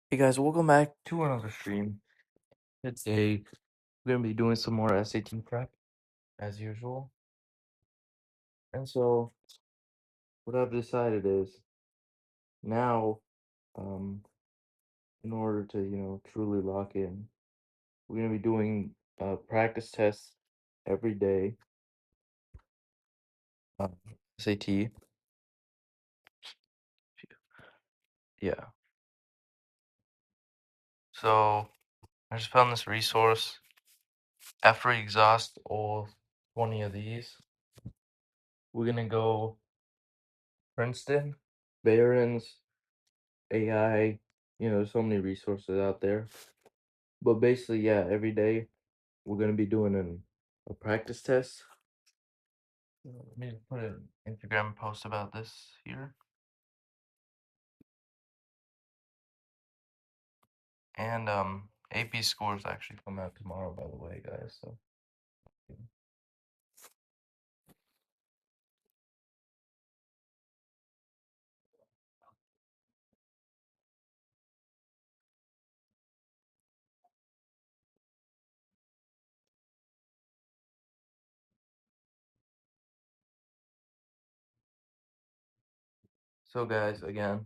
Hey guys, welcome back to another stream. Today, we're gonna be doing some more SAT prep as usual. And so, what I've decided is now, um, in order to truly lock in, we're gonna be doing practice tests every day. Uh, SAT, yeah. So I just found this resource. After we exhaust all 20 of these, we're gonna go Princeton, Barron's, AI, there's so many resources out there. But basically, yeah, every day we're gonna be doing a practice test. Let me put an Instagram post about this here. And AP scores actually come out tomorrow, by the way, guys. So guys, again,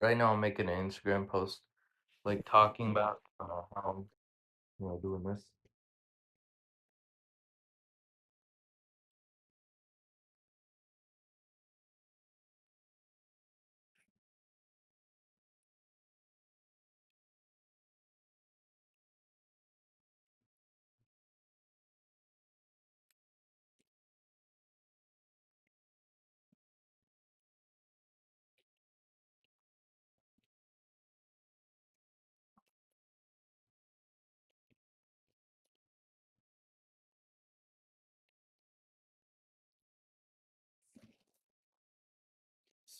right now I'm making an Instagram post like talking about how I'm doing this.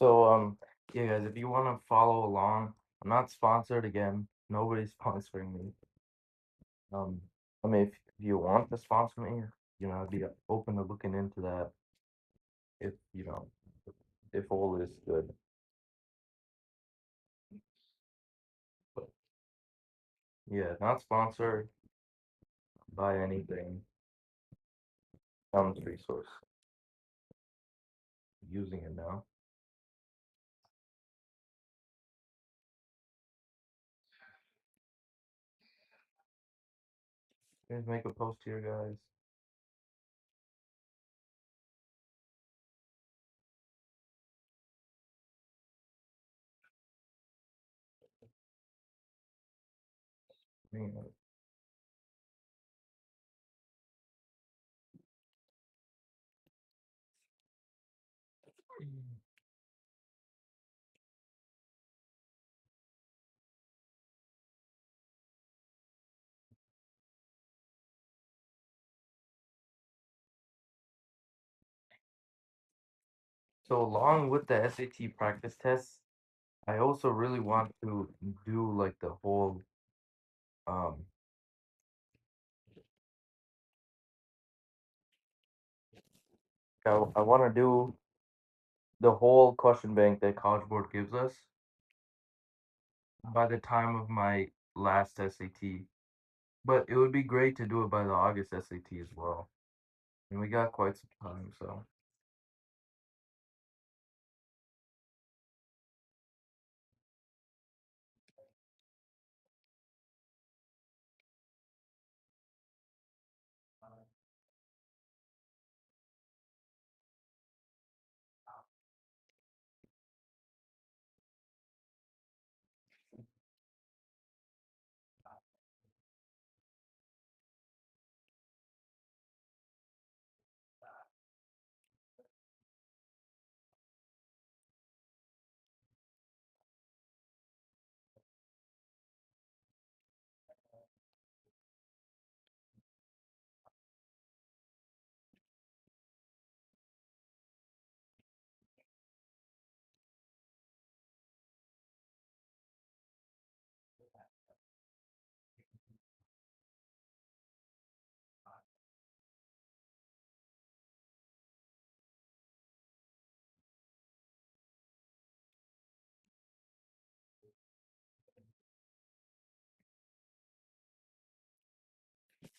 So yeah guys, if you wanna follow along, I'm not sponsored again. Nobody's sponsoring me. I mean, if you want to sponsor me, I'd be open to looking into that if, if all is good. But yeah, not sponsored by anything. Found this resource. Using it now. Let's make a post here, guys. Yeah. So along with the SAT practice tests, I also really want to do like the whole um I want to do the whole question bank that College Board gives us by the time of my last SAT. But it would be great to do it by the August SAT as well. And we got quite some time, so.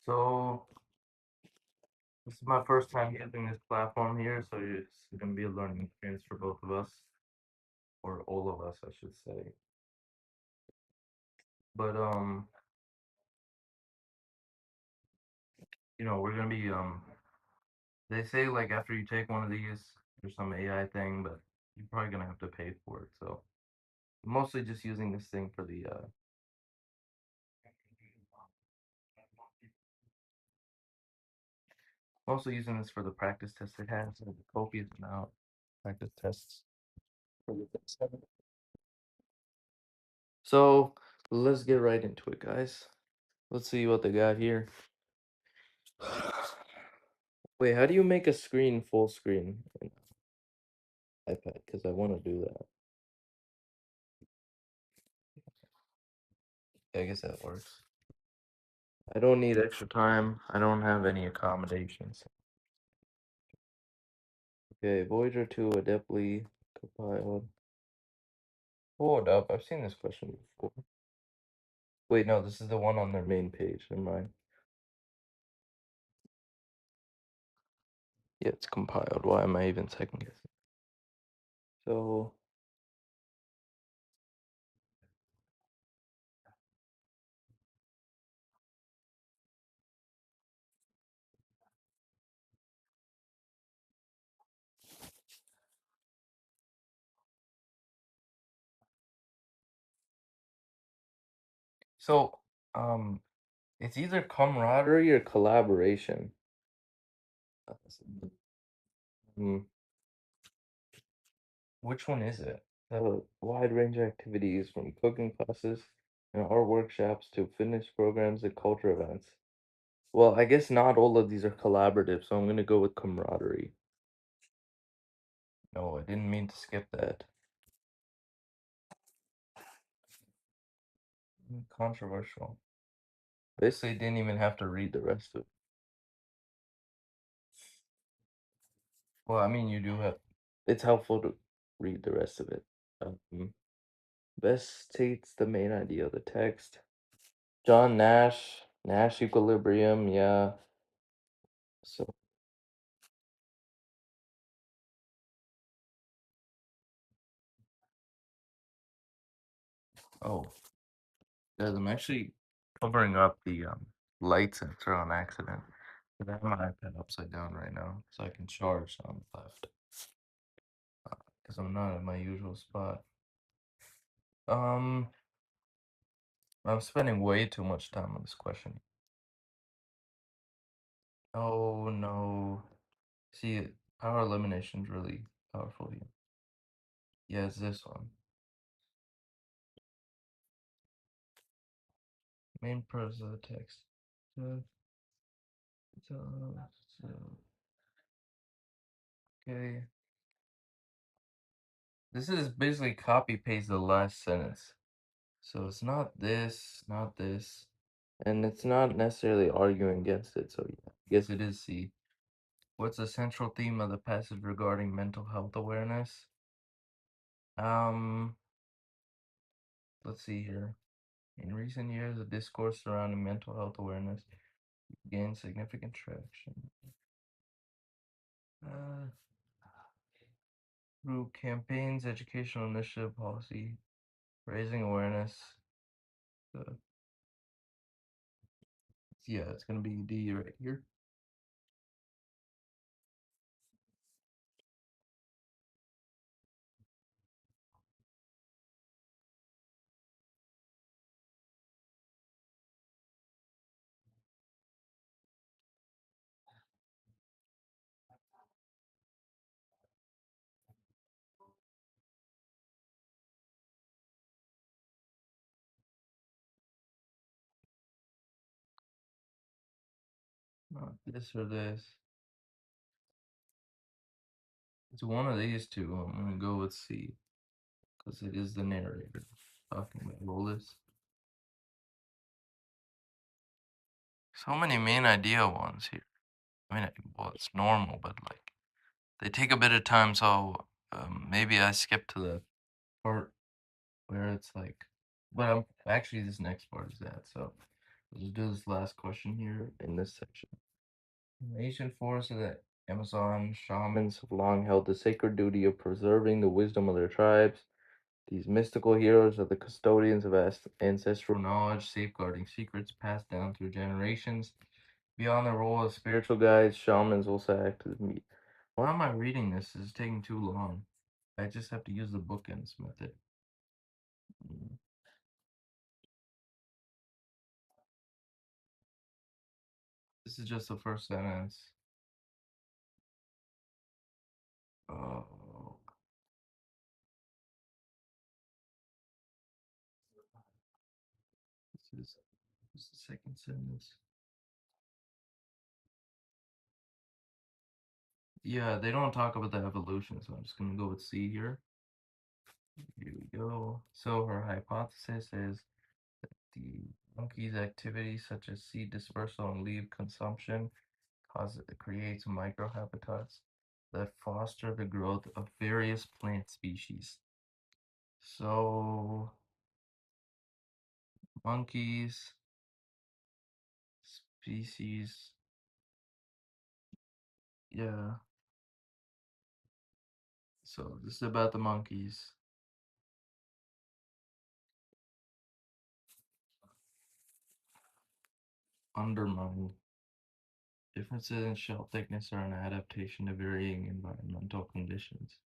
So this is my first time using this platform here, so it's gonna be a learning experience for both of us, or all of us, I should say. But we're gonna be they say like after you take one of these, there's some AI thing, but you're probably gonna have to pay for it. So I'm mostly just using this thing for the mostly using this for the practice tests it has, so the copious amount practice tests for the test. So let's get right into it, guys. Let's see what they got here. Wait, how do you make a screen full screen in iPad? Because I want to do that. Yeah, I guess that works. I don't need extra time. I don't have any accommodations. Okay, Voyager 2 adeptly compiled. Hold up, I've seen this question before. Wait, no, this is the one on their main page. Never mind. Yeah, it's compiled. Why am I even second guessing? So, so, it's either camaraderie or collaboration. Hmm, which one is it? A wide range of activities from cooking classes and art workshops to fitness programs and culture events. Well, I guess not all of these are collaborative, so I'm gonna go with camaraderie. No, I didn't mean to skip that. Controversial. Basically, didn't even have to read the rest of it. Well, I mean, you do have. It's helpful to read the rest of it. Best states the main idea of the text. John Nash, Nash equilibrium, yeah. So, oh, guys, I'm actually covering up the light sensor on accident. 'Cause I have my iPad upside down right now, so I can charge on the left. Because I'm not at my usual spot. Um, I'm spending way too much time on this question. Oh no. See, power elimination is really powerful here. Yeah, it's this one. Main purpose of the text. So, so, okay. This is basically copy paste the last sentence. So it's not this, not this. And it's not necessarily arguing against it, so yeah, I guess it is C. What's the central theme of the passage regarding mental health awareness? Let's see here. In recent years, the discourse surrounding mental health awareness gained significant traction. Through campaigns, educational initiative, policy, raising awareness. Yeah, it's gonna be D right here. Not this or this. It's one of these two. I'm gonna go with C because it is the narrator talking about all this. So many main idea ones here. I mean, well, it's normal, but like they take a bit of time. So maybe I skip to the part where it's like, but I'm actually this next part is that. So Let's do this last question here in this section. In the ancient forests of the Amazon, shamans have long held the sacred duty of preserving the wisdom of their tribes. These mystical heroes are the custodians of ancestral knowledge, safeguarding secrets passed down through generations. Beyond the role as spiritual guides, shamans also act as me. Why am I reading this? This is taking too long. I just have to use the bookends method. Mm. This is just the first sentence. Oh, this is the second sentence. Yeah, they don't talk about the evolution, so I'm just gonna go with C here. Here we go. So her hypothesis is the monkey's activities such as seed dispersal and leaf consumption creates microhabitats that foster the growth of various plant species. So monkeys species, yeah. So this is about the monkeys. Undermine. Differences in shell thickness are an adaptation to varying environmental conditions.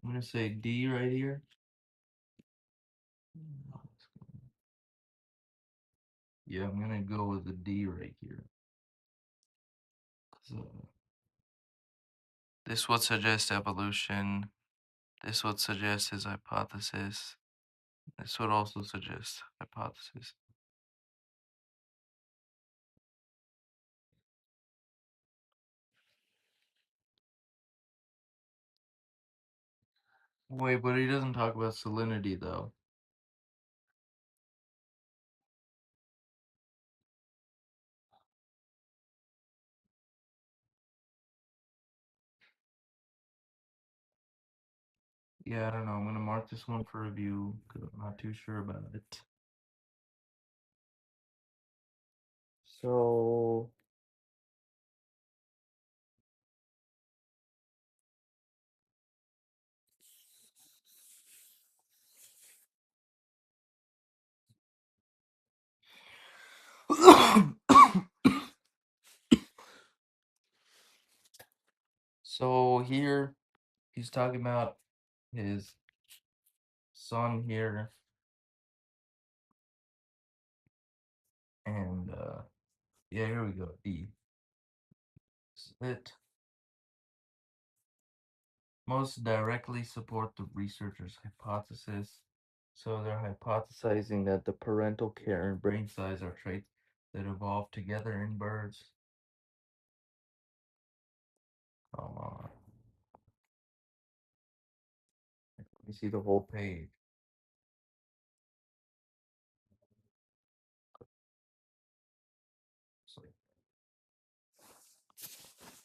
I'm gonna say D right here. Yeah, I'm gonna go with the D right here. So this would suggest evolution. This would suggest his hypothesis. This would also suggest hypothesis. Wait, but he doesn't talk about salinity though. Yeah, I don't know. I'm gonna mark this one for review because I'm not too sure about it. So so here he's talking about his son here and yeah, here we go. D. It most directly support the researcher's hypothesis. So they're hypothesizing that the parental care and brain size are traits that evolve together in birds. Come on. Let me see the whole page.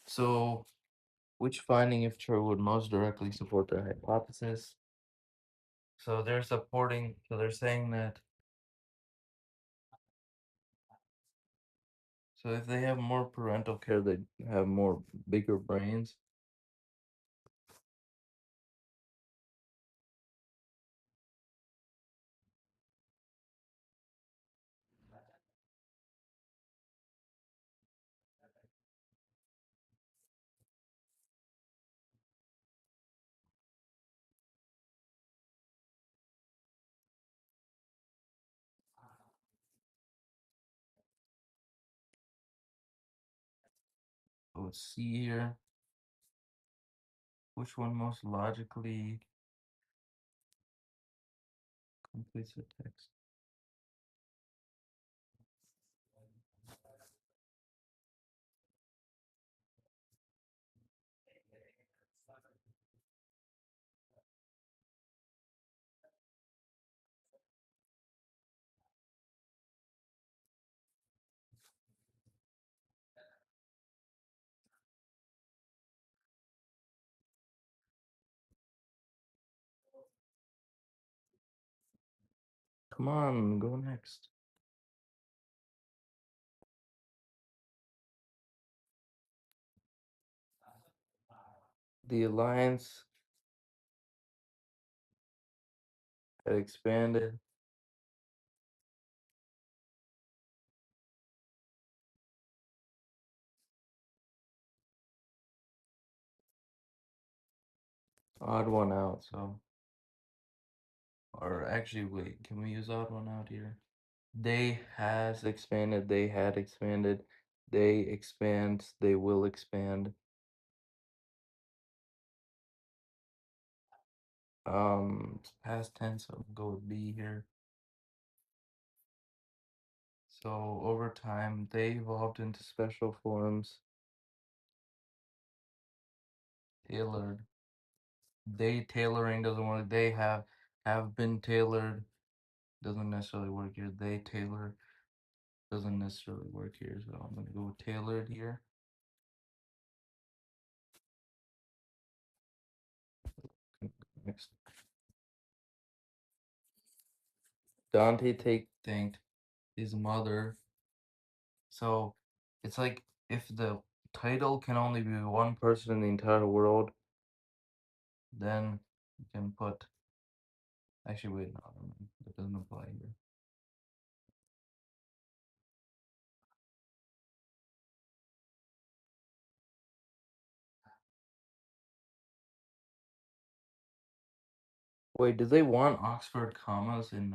So, which finding, if true, would most directly support their hypothesis? So they're supporting, so they're saying that, so if they have more parental care, they have more bigger brains. So let's see here. Which one most logically completes the text? Come on, go next. The alliance had expanded. Odd one out, so. Or actually, wait, can we use odd one out here? They has expanded, they had expanded, they expand, they will expand. It's past tense, so we'll go with B here. So over time, they evolved into special forms, tailored. They tailoring doesn't work. They have been tailored doesn't necessarily work here. They tailor doesn't necessarily work here. So I'm gonna go with tailored here. Next, Dante thanked his mother. So it's like if the title can only be one person in the entire world, then you can put. Actually, wait, no, that doesn't apply here. Wait, did they want Oxford commas in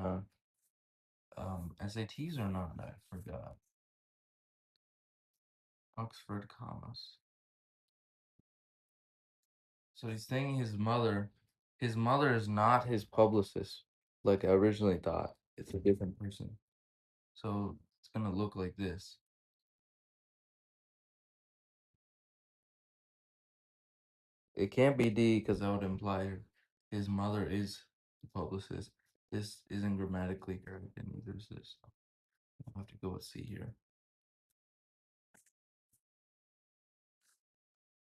SATs or not? I forgot. Oxford commas. So he's thanking his mother is not his publicist, like I originally thought. It's a different person. So it's gonna look like this. It can't be D because that would imply his mother is the publicist. This isn't grammatically correct, and neither is this. I'll have to go with C here.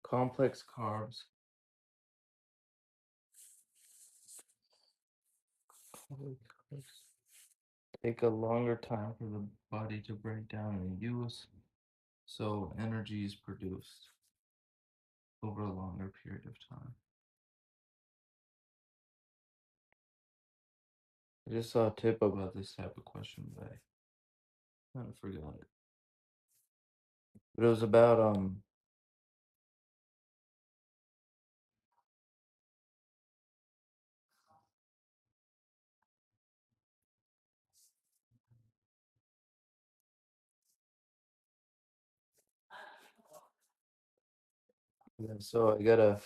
Complex carbs. Take a longer time for the body to break down and use, so energy is produced over a longer period of time. I just saw a tip about this type of question, but I kind of forgot it. But it was about yeah, so I gotta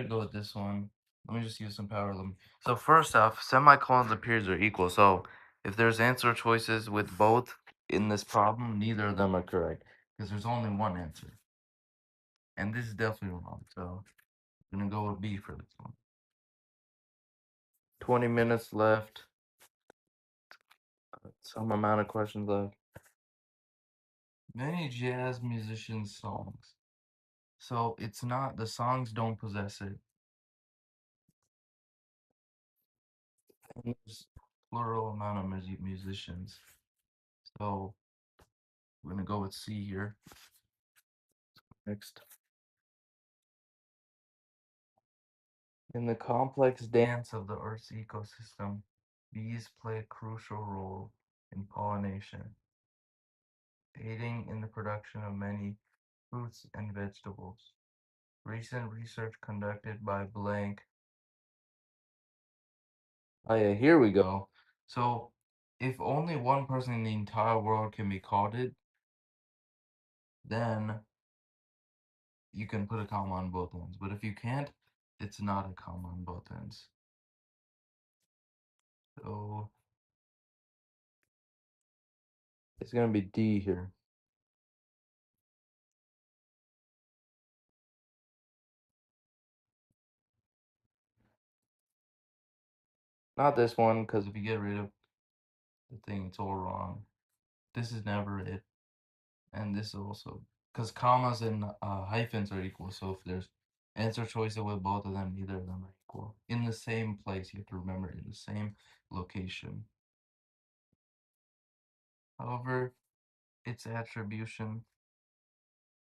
go with this one. Let me just use some power limit. So first off, semicolons and periods are equal. So if there's answer choices with both in this problem, neither of them are correct because there's only one answer. And this is definitely wrong. So I'm gonna go with B for this one. 20 minutes left. Some amount of questions left. Many jazz musicians' songs. So it's not, the songs don't possess it. And there's plural amount of musicians. So we're gonna go with C here. Next. In the complex dance of the Earth's ecosystem, bees play a crucial role in pollination, aiding in the production of many fruits and vegetables. Recent research conducted by blank. Oh yeah, here we go. So, if only one person in the entire world can be called, then you can put a comma on both ends. But if you can't, it's not a comma on both ends. So, it's gonna be D here. Not this one, because if you get rid of the thing, it's all wrong. This is never it. And this also, because commas and hyphens are equal. So if there's Answer choices with both of them, neither of them are equal. In the same place, you have to remember, in the same location. However, its attribution.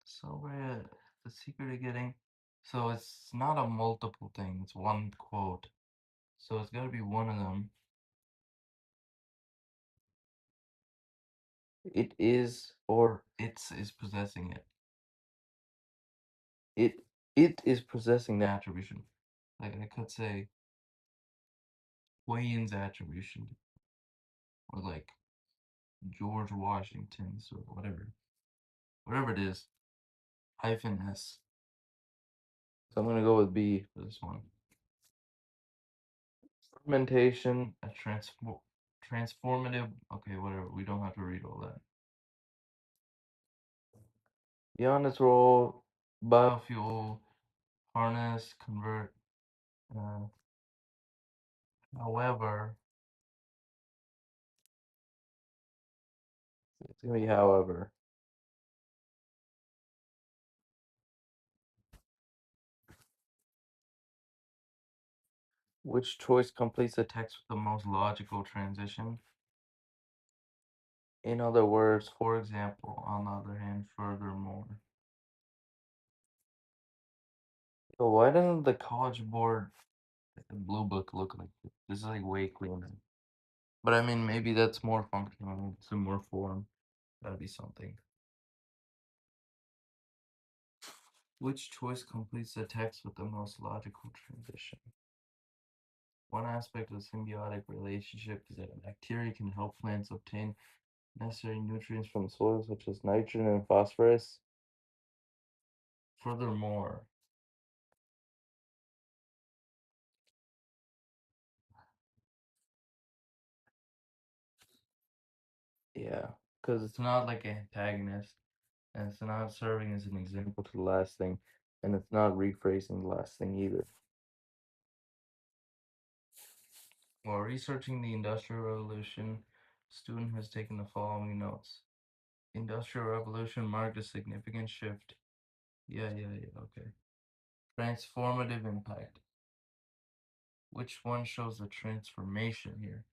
So we're the secret of getting. So it's not a multiple thing, it's one quote. So it's gotta be one of them. It is, or it's is possessing it. It is possessing the attribution. Like I could say Wayne's attribution, or like George Washington's, or whatever. Whatever it is, hyphen S. So I'm gonna go with B for this one. Fermentation, a transformative. Okay, whatever. We don't have to read all that. Beyond its role, biofuel, harness, convert. Uh, however, it's gonna be however. Which choice completes the text with the most logical transition? In other words, for example, on the other hand, furthermore. So why doesn't the College Board blue book look like this? This is like way cleaner. But I mean, maybe that's more functional. It's in more form. That'd be something. Which choice completes the text with the most logical transition? One aspect of the symbiotic relationship is that bacteria can help plants obtain necessary nutrients from soil, such as nitrogen and phosphorus. Furthermore, yeah, because it's not like an antagonist, and it's not serving as an example to the last thing, and it's not rephrasing the last thing either. While researching the Industrial Revolution, student has taken the following notes. Industrial Revolution marked a significant shift. Yeah, okay. Transformative impact. Which one shows the transformation here?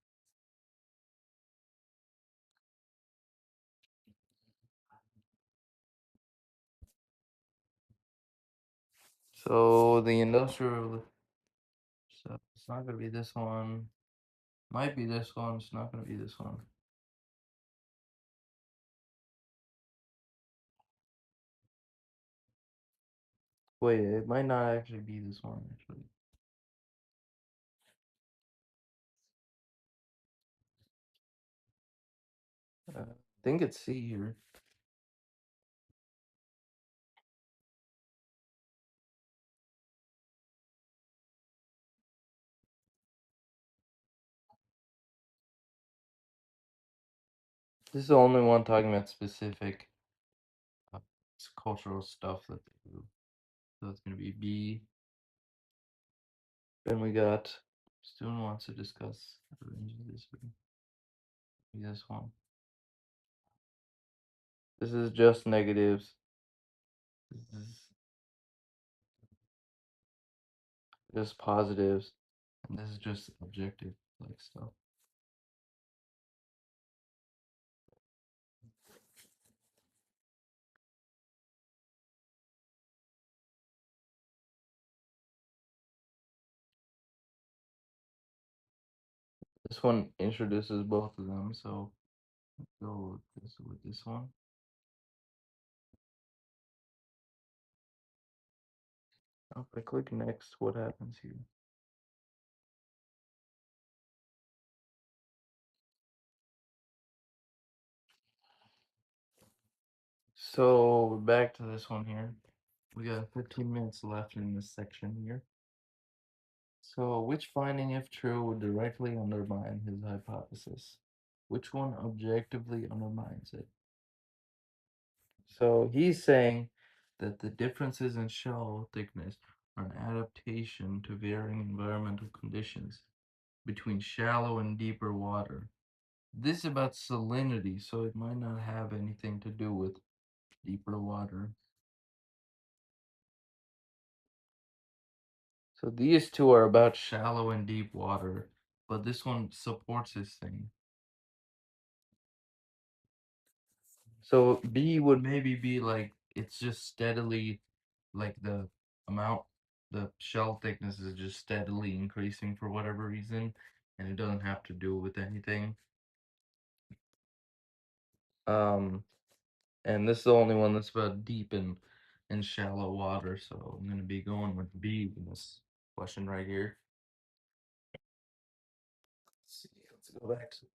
So the industrial, so it's not gonna be this one. Might be this one. It's not gonna be this one. Wait, it might not actually be this one. Actually, I think it's C here. This is the only one talking about specific uh, cultural stuff that they do. So it's gonna be B. Then we got student wants to discuss the range of this one. This one. This is just negatives. This is just positives. And this is just objective like stuff. This one introduces both of them, so go with this one. Now if I click next, what happens here? So back to this one here. We got 15 minutes left in this section here. So which finding, if true, would directly undermine his hypothesis? Which one objectively undermines it? So he's saying that the differences in shell thickness are an adaptation to varying environmental conditions between shallow and deeper water. This is about salinity, so it might not have anything to do with deeper water. So these two are about shallow and deep water, but this one supports this thing. So B would maybe be like it's just steadily, like the amount, the shell thickness is just steadily increasing for whatever reason, and it doesn't have to do with anything. Um, and this is the only one that's about deep and shallow water, so I'm gonna be going with B in this question right here. Let's see, let's go back to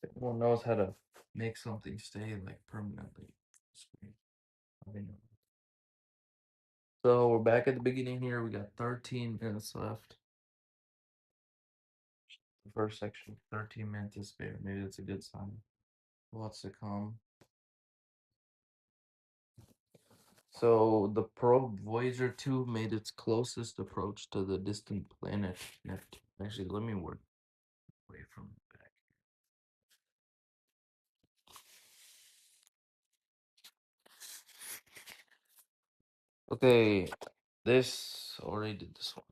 everyone knows how to make something stay like permanently. I know. So we're back at the beginning here. We got 13 minutes left. The first section, 13 minutes to spare. Maybe that's a good sign. Lots to come. So the probe Voyager 2 made its closest approach to the distant planet Neptune. Actually, let me work away from the back. Okay, this already did this one.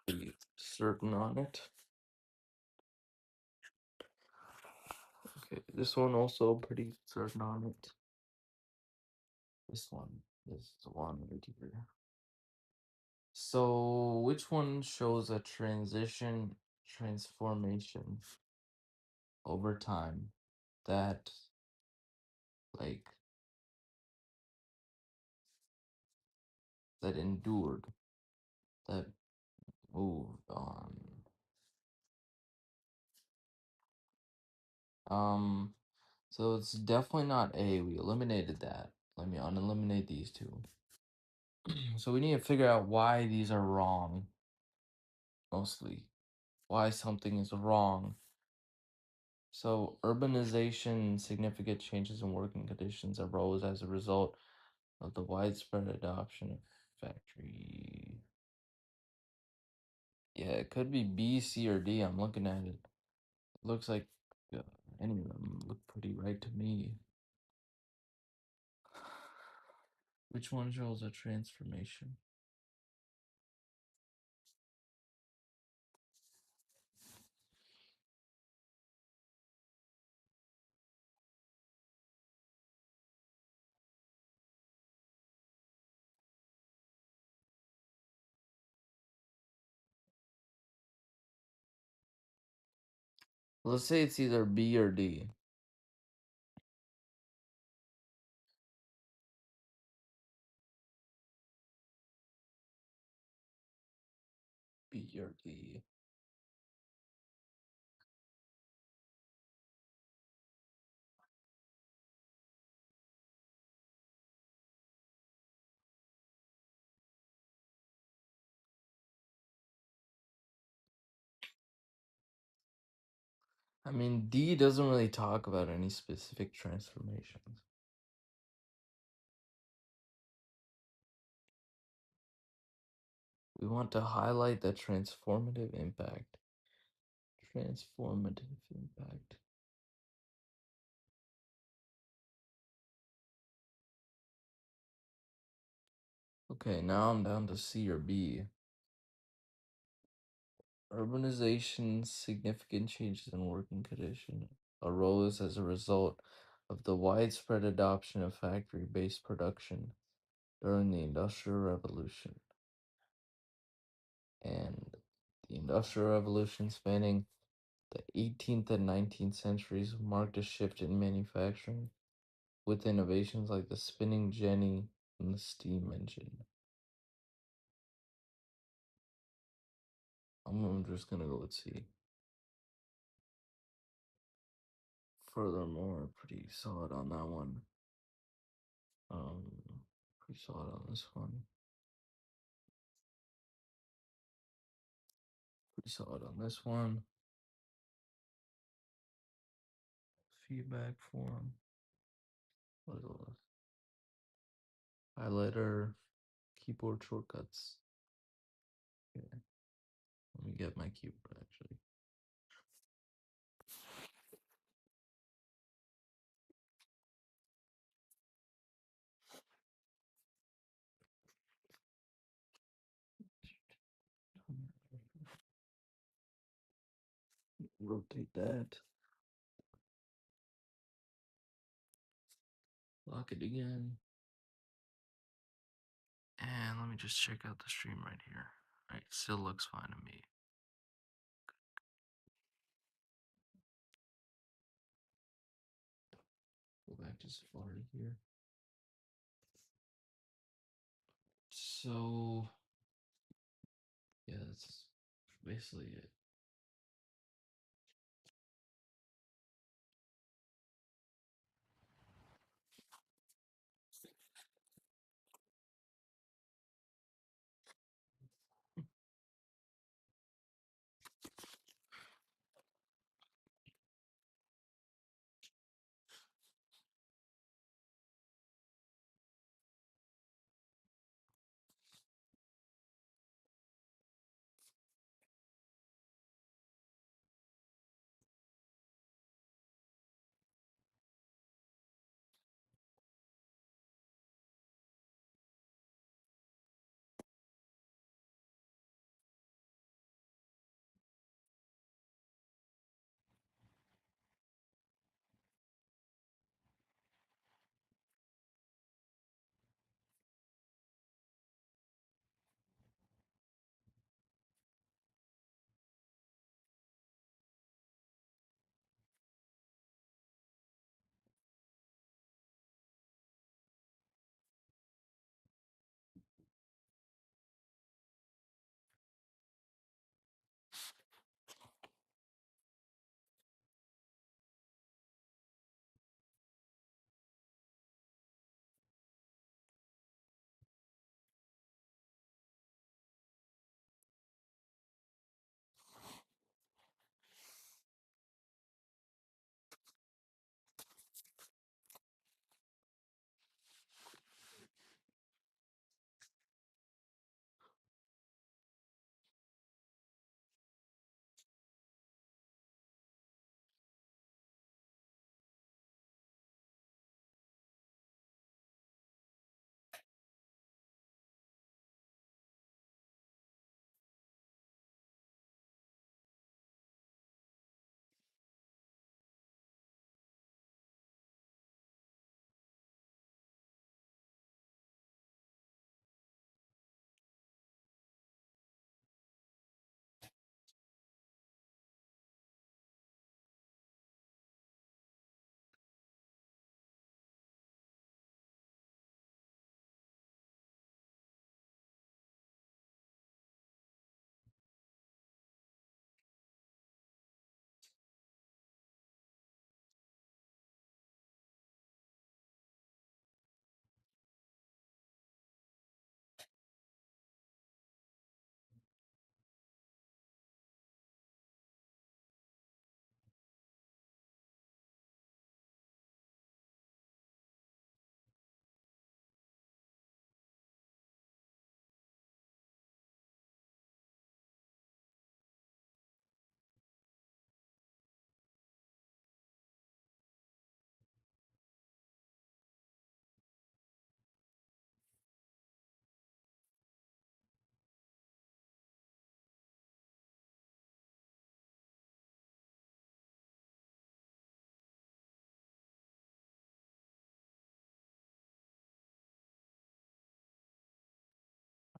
Pretty certain on it. Okay, this one also pretty certain on it. This one is the one right here. So which one shows a transformation over time that like that endured, that moved on? So it's definitely not A. We eliminated that. Let me uneliminate these two. So we need to figure out why these are wrong. Mostly. Why something is wrong. So urbanization, significant changes in working conditions arose as a result of the widespread adoption of factory. Yeah, it could be B, C, or D. I'm looking at it. It looks like any of them look pretty right to me. Which one shows a transformation? Let's say it's either B or D. B or D. I mean, D doesn't really talk about any specific transformations. We want to highlight the transformative impact. Transformative impact. Okay, now I'm down to C or B. Urbanization, significant changes in working condition arose as a result of the widespread adoption of factory-based production during the Industrial Revolution. And the Industrial Revolution spanning the 18th and 19th centuries marked a shift in manufacturing with innovations like the spinning jenny and the steam engine. I'm just gonna go with C. Furthermore, pretty solid on that one. Um, Pretty solid on this one. Pretty solid on this one. Feedback form. What is all this? Highlighter, keyboard shortcuts. Okay. Let me get my keyboard actually. rotate that. Lock it again. And let me just check out the stream right here. Alright, still looks fine to me. Go back to Safari here. So, yeah, that's basically it.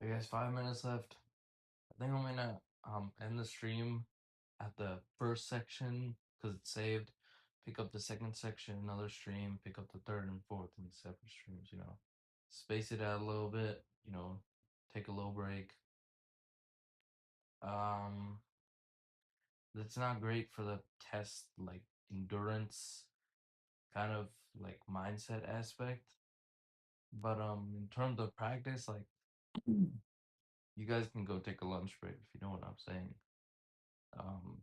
I guess 5 minutes left. I think I'm gonna end the stream at the first section because it's saved. Pick up the second section, another stream. Pick up the third and fourth in separate streams. Space it out a little bit. Take a little break. Um, that's not great for the test, like endurance, kind of like mindset aspect. But in terms of practice, like you guys can go take a lunch break if you know what I'm saying. Um,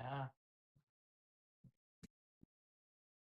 Yeah.